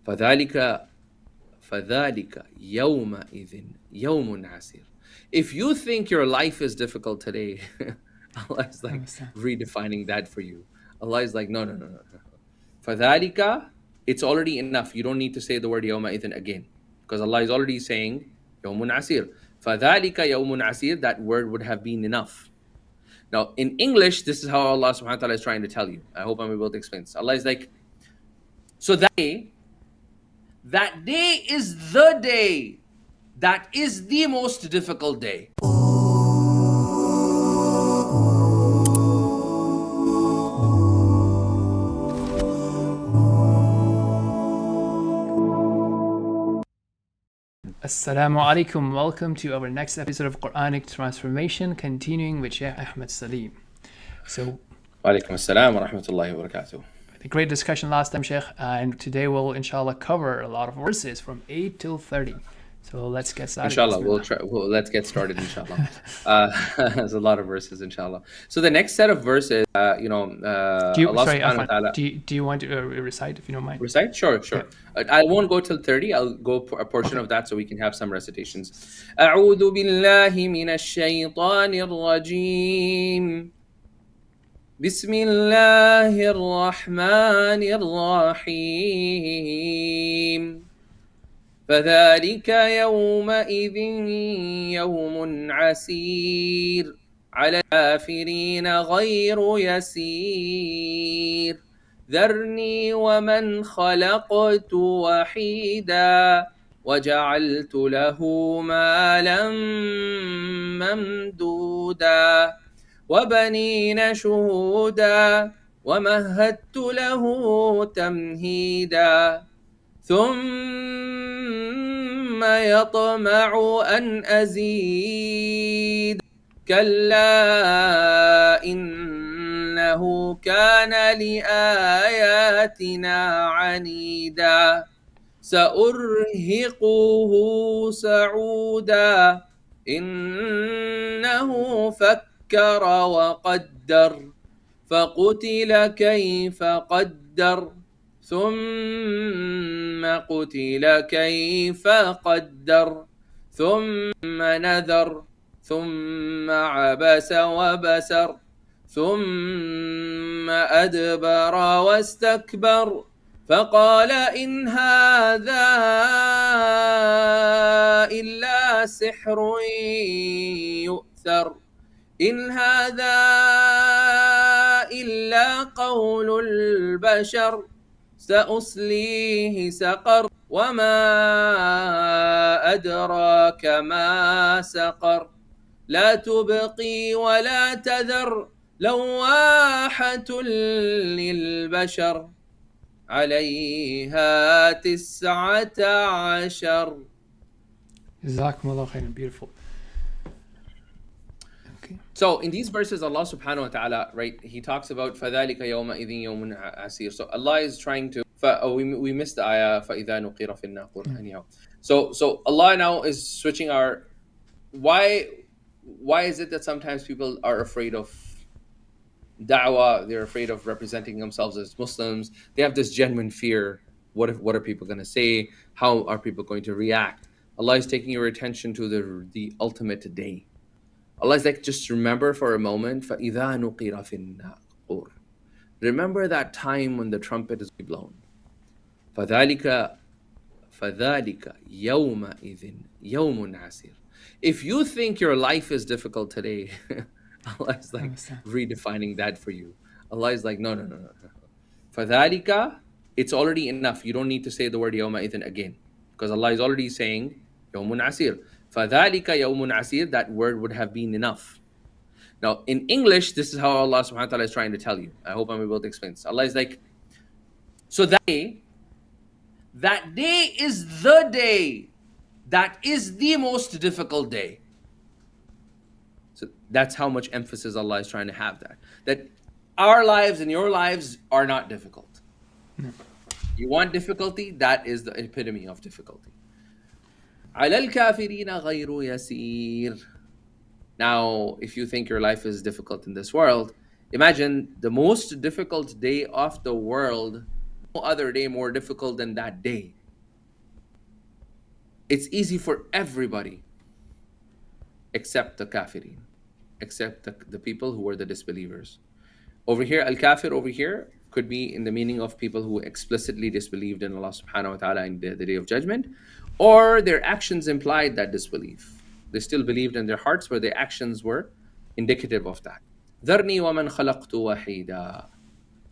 فذلك فذلك يومئذ يوم عسير. If you think your life is difficult today, Allah is like redefining that for you. Allah is like, no. فذلك, it's already enough. You don't need to say the word يومئذ again, because Allah is already saying يوم عسير. فذلك يوم عسير, that word would have been enough. Now, in English, this is how Allah subhanahu wa ta'ala is trying to tell you. I hope I'm able to explain this. Allah is like, so that day is the day that is the most difficult day. Assalamu alaikum. Welcome to our next episode of Quranic Transformation, continuing with Sheikh Ahmad Saleem. So, Walaikum assalam wa rahmatullahi wa barakatuh. A great discussion last time, Sheikh, and today we'll inshallah cover a lot of verses from 8 till 30. So let's get started. Inshallah, let's get started, inshallah. There's a lot of verses, inshallah. So the next set of verses, do you want to recite, if you don't mind? Recite? Sure. Yeah. I won't go till 30. I'll go a portion of that so we can have some recitations. أعوذ بالله من الشيطان الرجيم. بسم الله الرحمن الرحيم. فذلك يومئذ يوم عسير على الكافرين غير يسير ذرني ومن خلقت وحيدا وجعلت له مالا ممدودا وبنين شهودا ومهدت له تمهيدا ثم يطمع أن أزيد كلا إنه كان لآياتنا عنيدا سأرهقه صعودا إنه فكر وقدر فقتل كيف قدر ثم قتل كيف قدر ثم نذر ثم عبس وبسر ثم أدبر واستكبر فقال إن هذا إلا سحر يؤثر إن هذا إلا قول البشر سأصليه سقر وما أدراك ما سقر لا تبقي ولا تذر لواحة للبشر عليها 19. JazakAllahu khair. Beautiful. So in these verses, Allah subhanahu wa ta'ala, right, he talks about فَذَلِكَ يَوْمَئِذٍ يَوْمٌ عَسِيرٌ. So Allah is trying to, we missed the ayah, فَإِذَا نُقِرَ فِي النَّاقُورِ. Anyhow. So Allah now is switching our, why is it that sometimes people are afraid of da'wah, they're afraid of representing themselves as Muslims, they have this genuine fear, what are people going to say, how are people going to react? Allah is taking your attention to the ultimate day. Allah is like, just remember for a moment, فَإِذَا نُقِرَ فِي النَّاقُورِ. Remember that time when the trumpet is blown. فَذَلِكَ يَوْمَئِذٍ يَوْمٌ عَسِيرٌ. If you think your life is difficult today, Allah is like redefining that for you. Allah is like, no. فَذَلِكَ, it's already enough. You don't need to say the word يَوْمَئِذٍ again, because Allah is already saying يَوْمٌ عَسِيرٌ. فَذَلِكَ يَوْمٌ عَسِيرٌ, that word would have been enough. Now, in English, this is how Allah subhanahu wa ta'ala is trying to tell you. I hope I'm able to explain this. Allah is like, so that day is the day that is the most difficult day. So that's how much emphasis Allah is trying to have that our lives and your lives are not difficult. No. You want difficulty? That is the epitome of difficulty. عَلَى الْكَافِرِينَ غَيْرُ يَسِيرٌ. Now, if you think your life is difficult in this world, imagine the most difficult day of the world other day more difficult than that day. It's easy for everybody except the kafirin, except the people who were the disbelievers. Over here, al-kafir over here could be in the meaning of people who explicitly disbelieved in Allah subhanahu wa ta'ala in the day of judgment, or their actions implied that disbelief. They still believed in their hearts, but their actions were indicative of that. ذَرْنِي وَمَنْ خَلَقْتُ وَحِيدًا.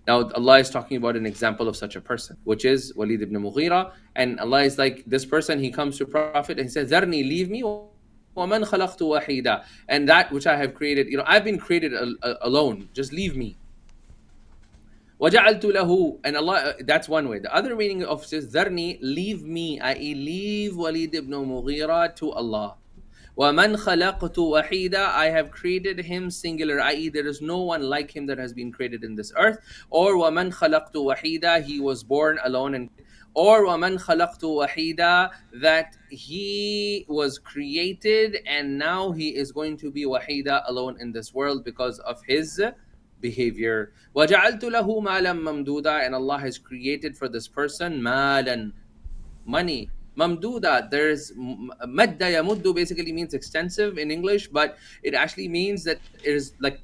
Now Allah is talking about an example of such a person, which is Walid ibn Mughira. And Allah is like, this person, he comes to Prophet and he says, ذَرْنِي, leave me, وَمَنْ خَلَقْتُ وَحِيدًا, and that which I have created, I've been created alone, just leave me. وَجَعَلْتُ لَهُ, and Allah, that's one way. The other meaning of says, ذَرْنِي, leave me, i.e. leave Walid ibn Mughira to Allah. وَمَنْ خَلَقْتُ وَحِيدًا, I have created him singular, i.e. there is no one like him that has been created in this earth. Or وَمَنْ خَلَقْتُ وَحِيدًا, he was born alone. And or وَمَنْ خَلَقْتُ وَحِيدًا, that he was created and now he is going to be wahida, alone in this world because of his behavior. وَجَعَلْتُ لَهُ مَالًا مَمْدُودًا, and Allah has created for this person مَالًا, money. Mamduda, there's madda yamuddu basically means extensive in English, but it actually means that it is like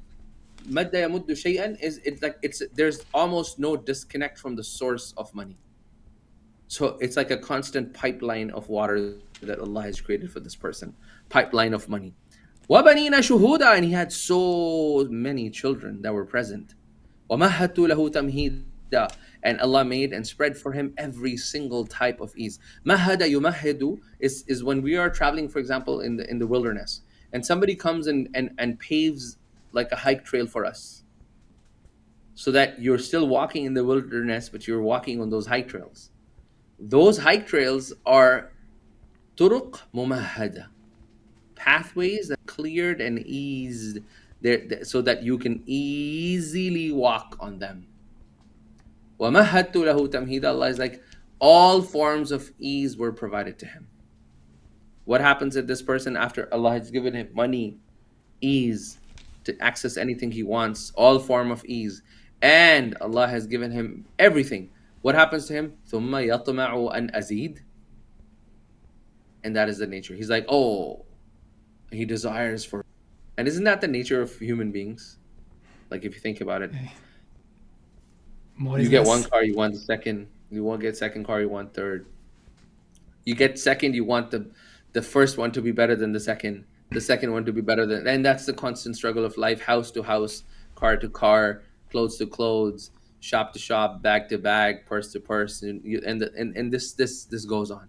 madda yamuddu shay'an, is it's like there's almost no disconnect from the source of money. So it's like a constant pipeline of water that Allah has created for this person, pipeline of money. وَبَنِينَ شُهُودًا, and he had so many children that were present. وَمَهَّدْتُ لَهُ تَمْهِيدًا, and Allah made and spread for him every single type of ease. Mahada yumahidu is when we are traveling, for example, in the wilderness, and somebody comes and paves like a hike trail for us, so that you're still walking in the wilderness, but you're walking on those hike trails. Those hike trails are turuq mumahada, pathways that are cleared and eased there, so that you can easily walk on them. وَمَهَّدْتُ لَهُ تَمْهِيدًا, Allah is like, all forms of ease were provided to him. What happens if this person, after Allah has given him money, ease to access anything he wants, all form of ease, and Allah has given him everything, what happens to him? ثُمَّ يَطْمَعُ أَنْ أَزِيدَ, and that is the nature. He's like, oh, he desires for, and isn't that the nature of human beings? Like if you think about it, you get one car, you want the second. You won't get second car, you want third. You get second, you want the first one to be better than the second one to be better than, and that's the constant struggle of life, house to house, car to car, clothes to clothes, shop to shop, bag to bag, purse to purse, and this goes on.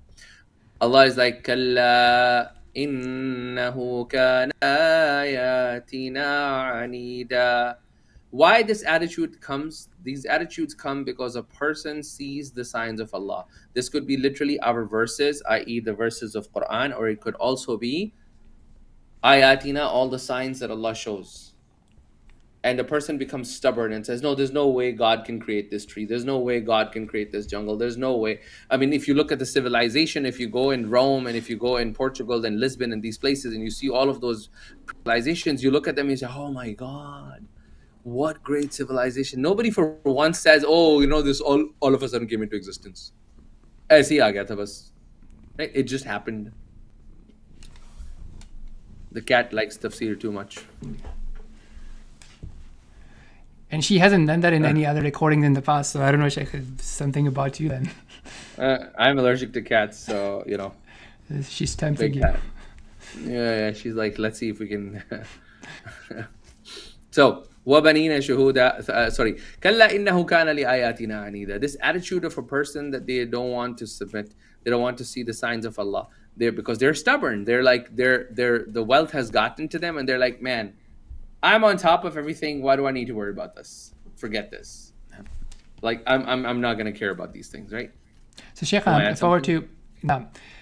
Allah is like, كَلَّا إِنَّهُ كَانَ آيَاتِنَا عَنِيدًا. Why this attitude comes? These attitudes come because a person sees the signs of Allah. This could be literally our verses, i.e. the verses of Quran, or it could also be ayatina, all the signs that Allah shows. And the person becomes stubborn and says, no, there's no way God can create this tree. There's no way God can create this jungle. There's no way. I mean, if you look at the civilization, if you go in Rome and if you go in Portugal and Lisbon and these places and you see all of those civilizations, you look at them and you say, oh my God, what great civilization. Nobody for once says, oh, this all of a sudden came into existence. Aise hi aa gaya tha bas. Right? It just happened. The cat likes tafsir too much. And she hasn't done that in any other recording in the past, so I don't know, Sheikh, something about you then. I'm allergic to cats, so, She's tempting big you. cat. Yeah, she's like, let's see if we can. So, وَبَنِينَ شُهُودًا, كَلَّا إِنَّهُ كَانَ لِآيَاتِنَا عَنِيدًا. This attitude of a person that they don't want to submit, they don't want to see the signs of Allah. Because they're stubborn. They're like, the wealth has gotten to them, and they're like, man, I'm on top of everything. Why do I need to worry about this? Forget this. Like, I'm not gonna care about these things, right? So, Sheikh, if I were to,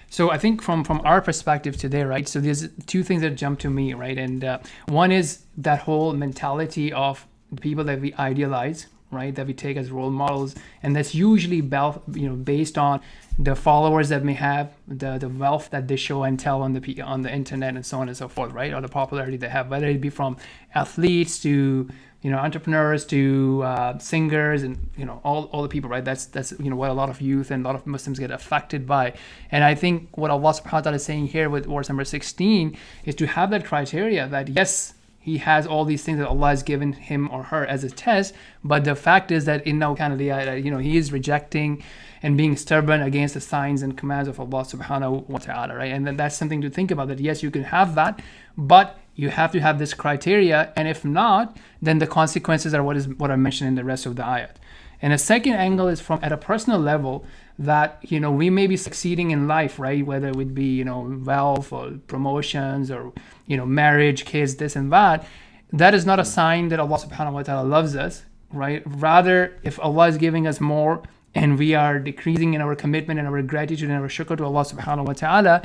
so I think from our perspective today, right? So there's two things that jump to me, right? And one is that whole mentality of people that we idealize, right, that we take as role models, and that's usually based on the followers that may have, the wealth that they show and tell on the internet and so on and so forth, right, or the popularity they have, whether it be from athletes to entrepreneurs to singers, and all the people, right? That's what a lot of youth and a lot of Muslims get affected by. And I think what Allah subhanahu wa ta'ala is saying here with verse number 16 is to have that criteria that yes, he has all these things that Allah has given him or her as a test, but the fact is that he is rejecting and being stubborn against the signs and commands of Allah subhanahu wa ta'ala, right? And then that's something to think about, that yes, you can have that, but you have to have this criteria, and if not, then the consequences are what I mentioned in the rest of the ayat. And a second angle is from at a personal level, that we may be succeeding in life, right? Whether it would be wealth or promotions or marriage, kids, this and that. That is not a sign that Allah subhanahu wa ta'ala loves us, right? Rather, if Allah is giving us more and we are decreasing in our commitment and our gratitude and our shukr to Allah subhanahu wa ta'ala,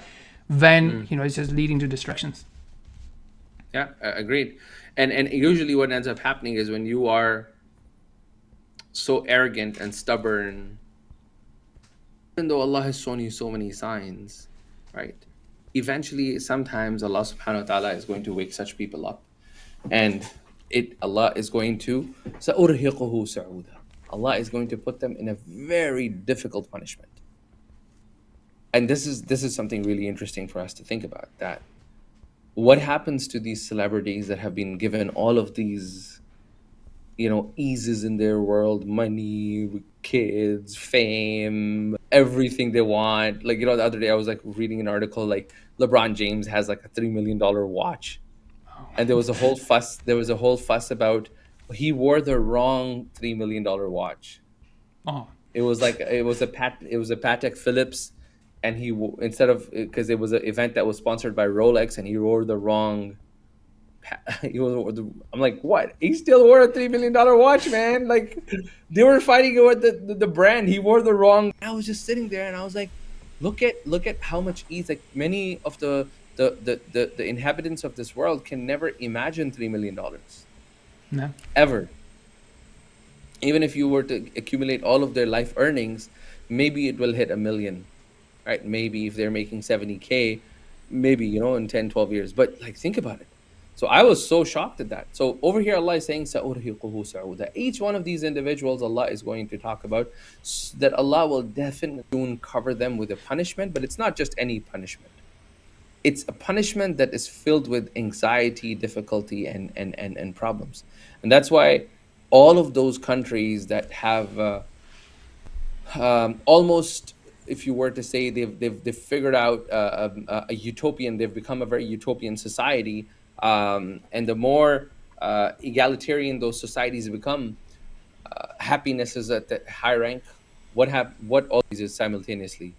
then it's just leading to distractions. Yeah, agreed. And usually what ends up happening is when you are so arrogant and stubborn, even though Allah has shown you so many signs, right? Eventually, sometimes Allah subhanahu wa ta'ala is going to wake such people up. And Allah is going to, سَأُرْهِقُهُ سَعُودًا. Allah is going to put them in a very difficult punishment. And this is something really interesting for us to think about, that what happens to these celebrities that have been given all of these, eases in their world, money, kids, fame, everything they want. Like, the other day I was like reading an article, like LeBron James has like a $3 million watch. And there was a whole fuss about he wore the wrong $3 million watch. Oh. It was a Patek Philippe, and because it was an event that was sponsored by Rolex, and he wore the wrong. I'm like, what? He still wore a $3 million watch, man. Like, they were fighting about the brand. He wore the wrong. I was just sitting there, and I was like, look at how much ease. Like, many of the inhabitants of this world can never imagine $3 million. No. Ever. Even if you were to accumulate all of their life earnings, maybe it will hit 1 million, right? Maybe if they're making 70K, maybe, in 10, 12 years. But like, think about it. So I was so shocked at that. So over here, Allah is saying, سَأُرْهِقُهُ سَعُودًا. Each one of these individuals, Allah is going to talk about that Allah will definitely soon cover them with a punishment, but it's not just any punishment. It's a punishment that is filled with anxiety, difficulty, and problems. And that's why all of those countries that have almost, if you were to say, they've figured out a utopian, they've become a very utopian society. And the more egalitarian those societies become, happiness is at the high rank. What all these is simultaneously?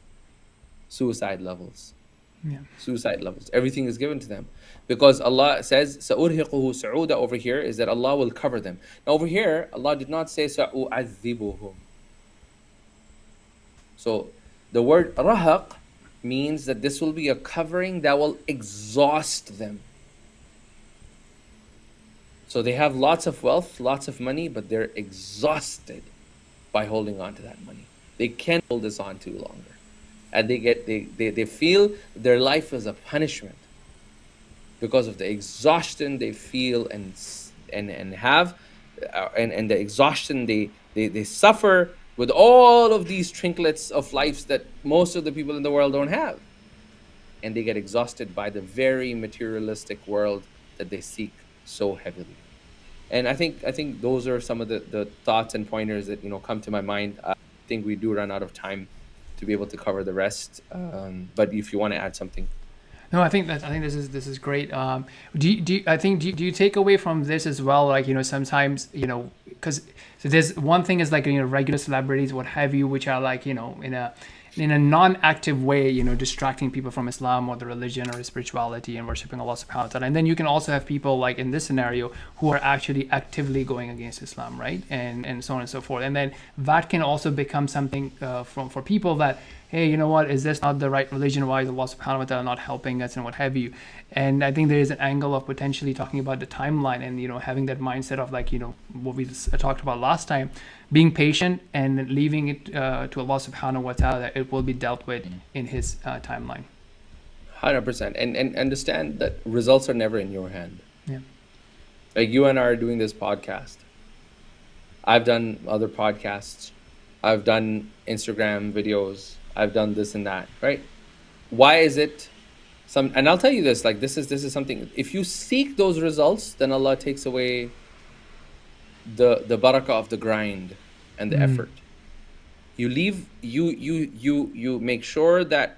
Suicide levels. Yeah. Suicide levels. Everything is given to them. Because Allah says, سَأُرْهِقُهُ سَعُودًا over here is that Allah will cover them. Now over here, Allah did not say سَأُعَذِّبُهُم. So the word rahaq means that this will be a covering that will exhaust them. So they have lots of wealth, lots of money, but they're exhausted by holding on to that money. They can't hold this on too longer. And they feel their life is a punishment because of the exhaustion they feel and have, and the exhaustion they suffer with all of these trinkets of lives that most of the people in the world don't have. And they get exhausted by the very materialistic world that they seek so heavily. And I think those are some of the thoughts and pointers that come to my mind. I think we do run out of time to be able to cover the rest. But if you want to add something. No, I think this is great. Do you take away from this as well? Like, sometimes, because so there's one thing is like, regular celebrities, what have you, which are like, in in a non-active way, distracting people from Islam or the religion or spirituality and worshiping Allah subhanahu wa ta'ala. And then you can also have people like in this scenario who are actually actively going against Islam, right? And so on and so forth. And then that can also become something for people that, hey, you know what, is this not the right religion? Why is Allah subhanahu wa ta'ala not helping us and what have you? And I think there is an angle of potentially talking about the timeline and, having that mindset of like, what we talked about last time, being patient and leaving it to Allah subhanahu wa ta'ala, that it will be dealt with in his timeline. 100%. And understand that results are never in your hand. Yeah. Like you and I are doing this podcast. I've done other podcasts. I've done Instagram videos. I've done this and that, right? Why is it and I'll tell you this, like this is something, if you seek those results, then Allah takes away the barakah of the grind and the effort. You make sure that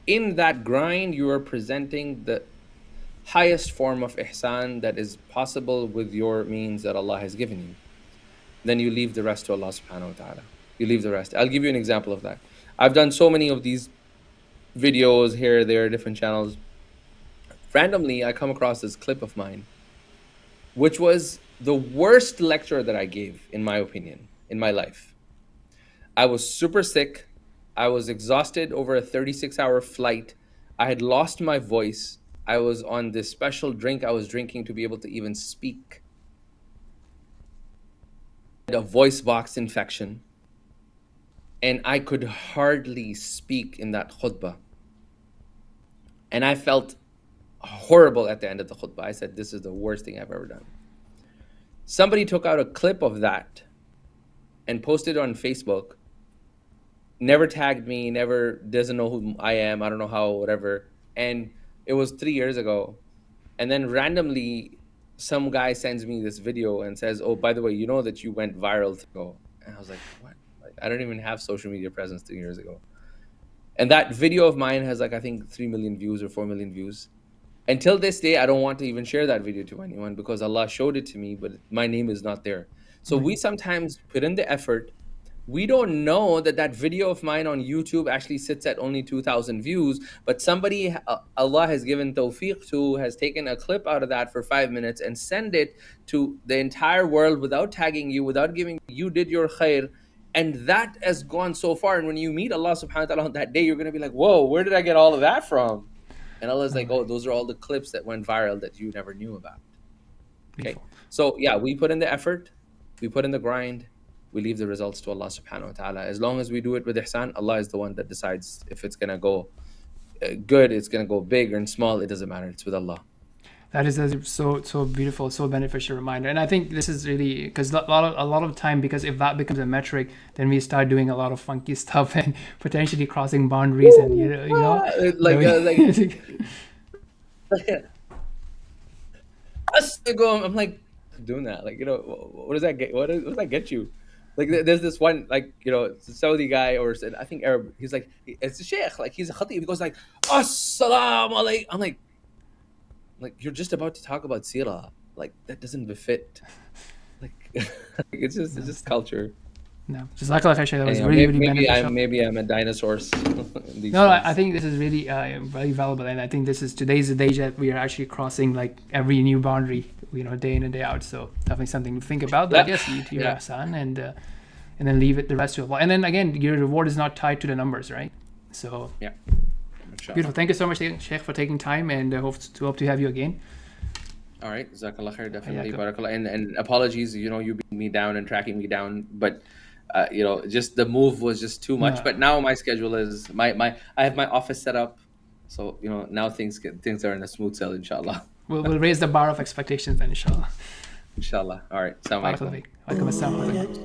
in that grind you are presenting the highest form of ihsan that is possible with your means that Allah has given you. Then you leave the rest to Allah subhanahu wa ta'ala. You leave the rest. I'll give you an example of that. I've done so many of these videos here, there, different channels. Randomly, I come across this clip of mine, which was the worst lecture that I gave, in my opinion, in my life. I was super sick. I was exhausted over a 36-hour flight. I had lost my voice. I was on this special drink I was drinking to be able to even speak. A voice box infection. And I could hardly speak in that khutbah. And I felt horrible at the end of the khutbah. I said, this is the worst thing I've ever done. Somebody took out a clip of that and posted it on Facebook. Never tagged me, doesn't know who I am. I don't know how, whatever. And it was 3 years ago. And then randomly, some guy sends me this video and says, oh, by the way, you know that you went viral ago. And I was like, what? Like, I don't even have social media presence 3 years ago. And that video of mine has like, I think 3 million views or 4 million views. Until this day, I don't want to even share that video to anyone because Allah showed it to me, but my name is not there. So we sometimes put in the effort. We don't know that that video of mine on YouTube actually sits at only 2,000 views, but somebody Allah has given tawfiq to has taken a clip out of that for 5 minutes and send it to the entire world without tagging you, without giving you did your khair. And that has gone so far. And when you meet Allah subhanahu wa ta'ala on that day, you're going to be like, whoa, where did I get all of that from? And Allah's like, oh, those are all the clips that went viral that you never knew about. Okay. So yeah, we put in the effort, we put in the grind, we leave the results to Allah subhanahu wa ta'ala. As long as we do it with ihsan, Allah is the one that decides if it's going to go good, it's going to go big or small. It doesn't matter. It's with Allah. That is so beautiful, so beneficial reminder. And I think this is really, because a lot of time, because if that becomes a metric, then we start doing a lot of funky stuff and potentially crossing boundaries. And I'm like doing that. Like, what does that get? What does that get you? Like, there's this one, like, it's a Saudi guy or I think Arab. He's like, it's a sheikh. Like, he's a khatib. He goes like, Assalamu alaikum. I'm like, you're just about to talk about seerah. Like, that doesn't befit. Like, it's just culture. No, JazakAllahu khair. That was really beneficial. Maybe I'm a dinosaur. No, I think this is really very valuable, and I think today's the day that we are actually crossing like every new boundary, day in and day out. So definitely something to think about. But yes, eat your ihsan and then leave it the rest to Allah. And then again, your reward is not tied to the numbers, right? So yeah. Beautiful. Thank you so much, Sheikh, for taking time, and hope to have you again. All right. JazakAllahu khair, definitely. BarakAllahu. And apologies, you beating me down and tracking me down. But, just the move was just too much. But now my schedule is, I have my office set up. So, now things are in a smooth sail, inshallah. We'll raise the bar of expectations then, inshallah. Inshallah. All right. Assalamu alaikum. Walaikum assalam.